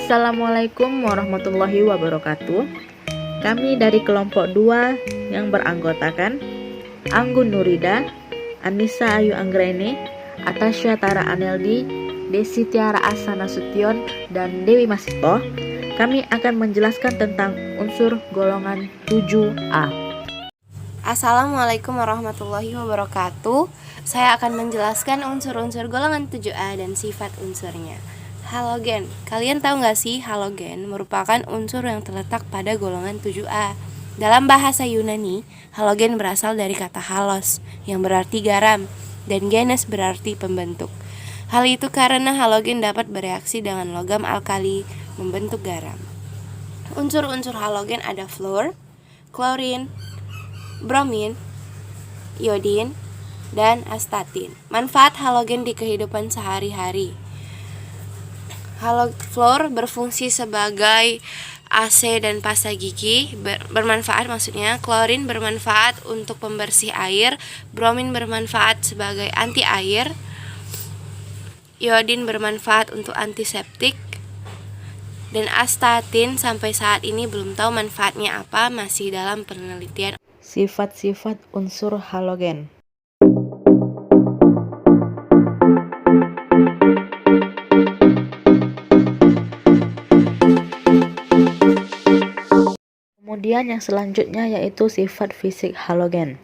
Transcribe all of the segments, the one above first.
Assalamualaikum warahmatullahi wabarakatuh. Kami dari kelompok 2 yang beranggotakan Anggun Nurida, Anissa Ayu Anggreni, Atasya Tara Aneldi, Desi Tiara Asa Nasution, dan Dewi Masito. Kami akan menjelaskan tentang unsur golongan 7A. Assalamualaikum warahmatullahi wabarakatuh. Saya akan menjelaskan unsur-unsur golongan 7A dan sifat unsurnya. Halogen. Kalian tahu nggak sih, halogen merupakan unsur yang terletak pada golongan 7A. Dalam bahasa Yunani, halogen berasal dari kata halos, yang berarti garam, dan genes berarti pembentuk. Hal itu karena halogen dapat bereaksi dengan logam alkali membentuk garam. Unsur-unsur halogen ada fluor, klorin, bromin, iodin, dan astatin. Manfaat halogen di kehidupan sehari-hari. Fluor berfungsi sebagai AC dan pasta gigi, bermanfaat maksudnya. Klorin bermanfaat untuk pembersih air, bromin bermanfaat sebagai anti air, iodin bermanfaat untuk antiseptik, dan astatin sampai saat ini belum tahu manfaatnya apa, masih dalam penelitian. Sifat-sifat unsur halogen. Kemudian yang selanjutnya yaitu sifat fisik halogen.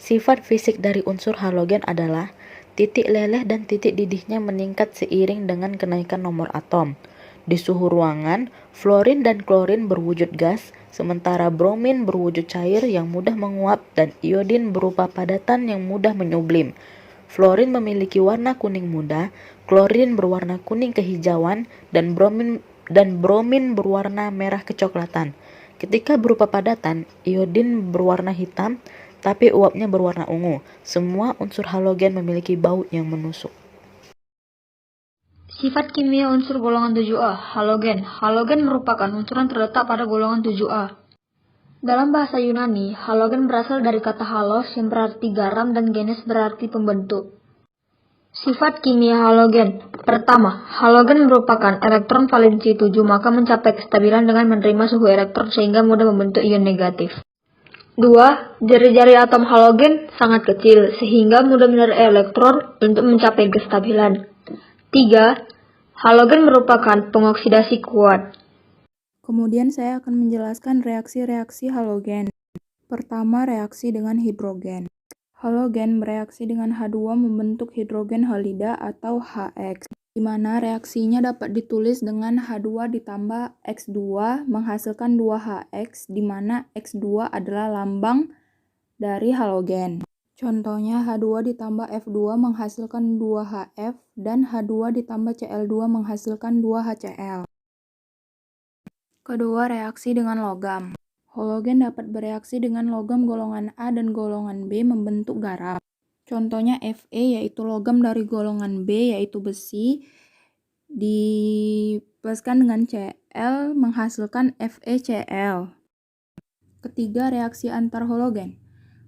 Sifat fisik dari unsur halogen adalah titik leleh dan titik didihnya meningkat seiring dengan kenaikan nomor atom. Di suhu ruangan, fluorin dan klorin berwujud gas, sementara bromin berwujud cair yang mudah menguap dan iodin berupa padatan yang mudah menyublim. Fluorin memiliki warna kuning muda, klorin berwarna kuning kehijauan, dan bromin berwarna merah kecoklatan. Ketika berupa padatan, iodin berwarna hitam, tapi uapnya berwarna ungu. Semua unsur halogen memiliki baut yang menusuk. Sifat kimia unsur golongan 7A, halogen. Halogen merupakan unsur yang terletak pada golongan 7A. Dalam bahasa Yunani, halogen berasal dari kata halos yang berarti garam dan genes berarti pembentuk. Sifat kimia halogen. Pertama, halogen merupakan elektron valensi 7 maka mencapai kestabilan dengan menerima suhu elektron sehingga mudah membentuk ion negatif. 2. Jari-jari atom halogen sangat kecil sehingga mudah menarik elektron untuk mencapai kestabilan. 3. Halogen merupakan pengoksidasi kuat. Kemudian saya akan menjelaskan reaksi-reaksi halogen. Pertama, reaksi dengan hidrogen. Halogen bereaksi dengan H2 membentuk hidrogen halida atau HX, di mana reaksinya dapat ditulis dengan H2 ditambah X2 menghasilkan 2HX, di mana X2 adalah lambang dari halogen. Contohnya H2 ditambah F2 menghasilkan 2HF dan H2 ditambah Cl2 menghasilkan 2HCl. Kedua, reaksi dengan logam. Halogen dapat bereaksi dengan logam golongan A dan golongan B membentuk garam. Contohnya Fe yaitu logam dari golongan B yaitu besi dipluskan dengan Cl menghasilkan FeCl. Ketiga, reaksi antar halogen.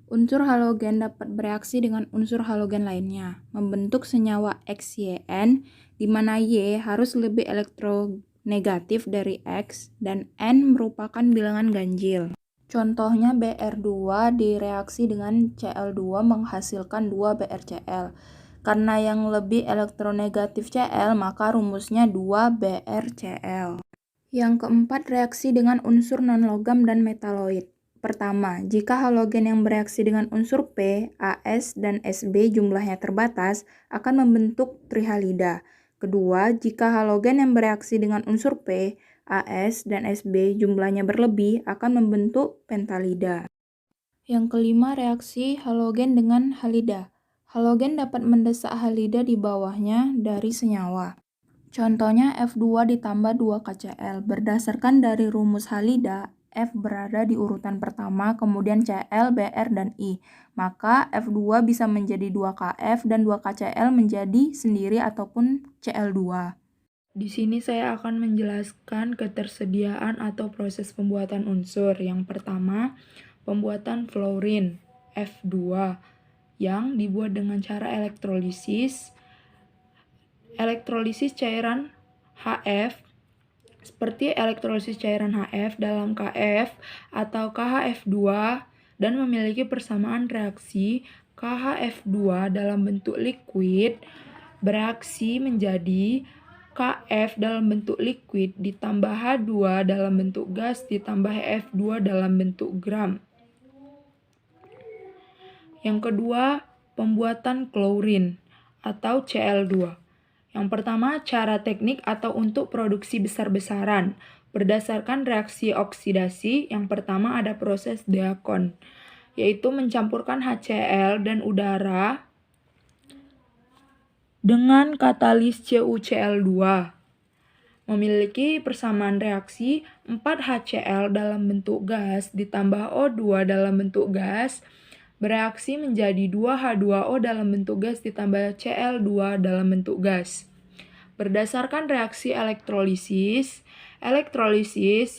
Unsur halogen dapat bereaksi dengan unsur halogen lainnya, membentuk senyawa XYN, di mana Y harus lebih elektronegatif dari X dan N merupakan bilangan ganjil. Contohnya Br2 direaksi dengan Cl2 menghasilkan 2 BrCl. Karena yang lebih elektronegatif Cl, maka rumusnya 2 BrCl. Yang keempat, reaksi dengan unsur non-logam dan metaloid. Pertama, jika halogen yang bereaksi dengan unsur P, As, dan Sb jumlahnya terbatas, akan membentuk trihalida. Kedua, jika halogen yang bereaksi dengan unsur P, As, dan Sb jumlahnya berlebih, akan membentuk pentalida. Yang kelima, reaksi halogen dengan halida. Halogen dapat mendesak halida di bawahnya dari senyawa. Contohnya F2 ditambah 2KCl. Berdasarkan dari rumus halida, F berada di urutan pertama, kemudian Cl, Br, dan I. Maka F2 bisa menjadi 2KF dan 2KCl menjadi sendiri ataupun Cl2. Di sini saya akan menjelaskan ketersediaan atau proses pembuatan unsur. Yang pertama, pembuatan fluorin F2 yang dibuat dengan cara elektrolisis cairan HF seperti elektrolisis cairan HF dalam KF atau KHF2 dan memiliki persamaan reaksi KHF2 dalam bentuk liquid bereaksi menjadi KF dalam bentuk liquid ditambah H2 dalam bentuk gas ditambah F2 dalam bentuk gram. Yang kedua, pembuatan klorin atau Cl2. Yang pertama, cara teknik atau untuk produksi besar-besaran. Berdasarkan reaksi oksidasi, yang pertama ada proses Deacon, yaitu mencampurkan HCl dan udara dengan katalis CuCl2. Memiliki persamaan reaksi 4HCl dalam bentuk gas ditambah O2 dalam bentuk gas, bereaksi menjadi 2H2O dalam bentuk gas ditambah Cl2 dalam bentuk gas. Berdasarkan reaksi elektrolisis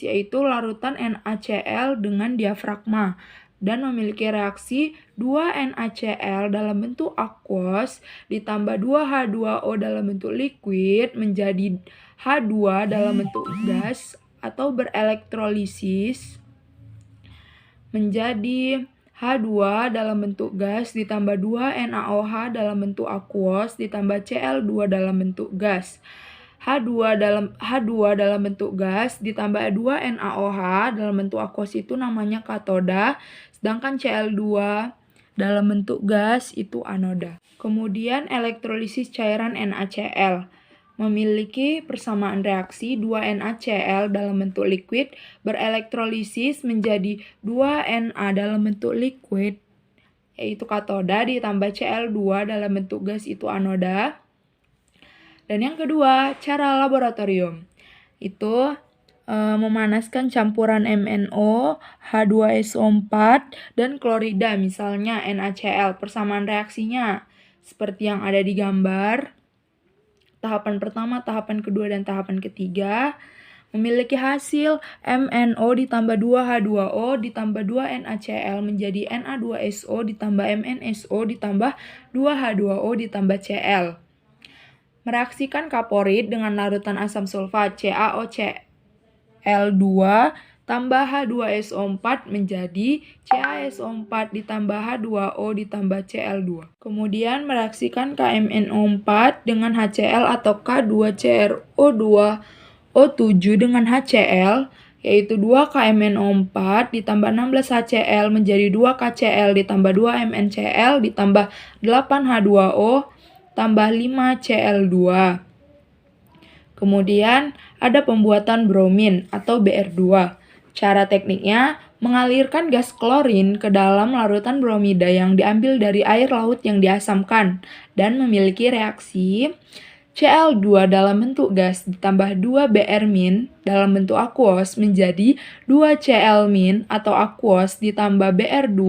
yaitu larutan NaCl dengan diafragma dan memiliki reaksi 2NaCl dalam bentuk aquos ditambah 2H2O dalam bentuk liquid menjadi H2 dalam bentuk gas atau berelektrolisis menjadi H2 dalam bentuk gas ditambah 2NaOH dalam bentuk aquos ditambah Cl2 dalam bentuk gas. H2 dalam bentuk gas ditambah 2NaOH dalam bentuk aquos itu namanya katoda, sedangkan Cl2 dalam bentuk gas itu anoda. Kemudian elektrolisis cairan NaCl memiliki persamaan reaksi 2NaCl dalam bentuk liquid berelektrolisis menjadi 2Na dalam bentuk liquid yaitu katoda ditambah Cl2 dalam bentuk gas itu anoda. Dan yang kedua, cara laboratorium. Itu memanaskan campuran MnO, H2SO4, dan klorida, misalnya NaCl. Persamaan reaksinya seperti yang ada di gambar. Tahapan pertama, tahapan kedua, dan tahapan ketiga. Memiliki hasil MnO ditambah 2H2O ditambah 2NaCl menjadi Na2SO ditambah MnSO ditambah 2H2O ditambah Cl. Mereaksikan kaporit dengan larutan asam sulfat CaOCl2 tambah H2SO4 menjadi CaSO4 ditambah H2O ditambah Cl2. Kemudian mereaksikan KMnO4 dengan HCl atau K2CrO2O7 dengan HCl, yaitu 2KMnO4 ditambah 16HCl menjadi 2KCl ditambah 2MnCl ditambah 8H2O tambah 5Cl2. Kemudian ada pembuatan bromin atau BR2. Cara tekniknya mengalirkan gas klorin ke dalam larutan bromida yang diambil dari air laut yang diasamkan dan memiliki reaksi Cl2 dalam bentuk gas ditambah 2Br- dalam bentuk aquos menjadi 2Cl- atau aquos ditambah Br2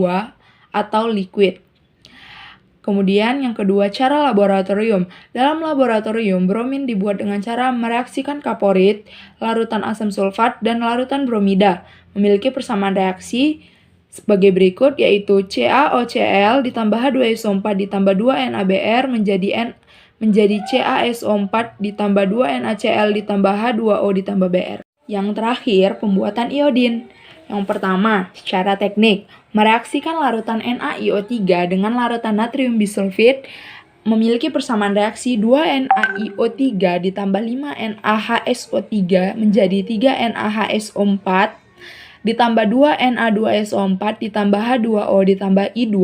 atau liquid. Kemudian yang kedua, cara laboratorium. Dalam laboratorium, bromin dibuat dengan cara mereaksikan kaporit, larutan asam sulfat, dan larutan bromida. Memiliki persamaan reaksi sebagai berikut, yaitu CaOCl ditambah H2SO4 ditambah 2NaBr menjadi CaSO4 ditambah 2NaCl ditambah H2O ditambah Br. Yang terakhir, pembuatan iodin. Yang pertama, secara teknik, mereaksikan larutan NaIO3 dengan larutan natrium bisulfit memiliki persamaan reaksi 2NaIO3 ditambah 5NaHSO3 menjadi 3NaHSO4 ditambah 2Na2SO4 ditambah H2O ditambah I2.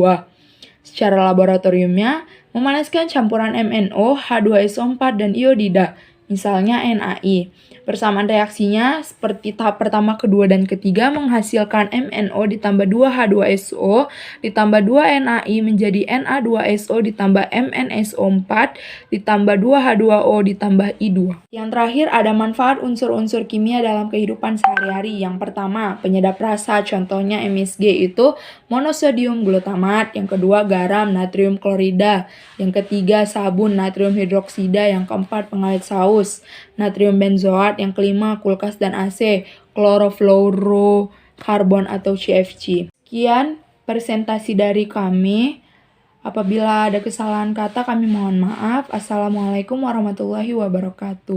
Secara laboratoriumnya, memanaskan campuran MnO, H2SO4, dan iodida, misalnya NaI. Persamaan reaksinya seperti tahap pertama, kedua, dan ketiga menghasilkan MnO ditambah 2H2SO ditambah 2NaI menjadi Na2SO ditambah MnSO4 ditambah 2H2O ditambah I2. Yang terakhir ada manfaat unsur-unsur kimia dalam kehidupan sehari-hari. Yang pertama, penyedap rasa, contohnya MSG itu monosodium glutamat. Yang kedua, garam, natrium klorida. Yang ketiga, sabun, natrium hidroksida. Yang keempat, pengawet saus, natrium benzoat. Yang kelima, kulkas dan AC, klorofluorokarbon atau CFC. Sekian presentasi dari kami. Apabila ada kesalahan kata, kami mohon maaf. Assalamualaikum warahmatullahi wabarakatuh.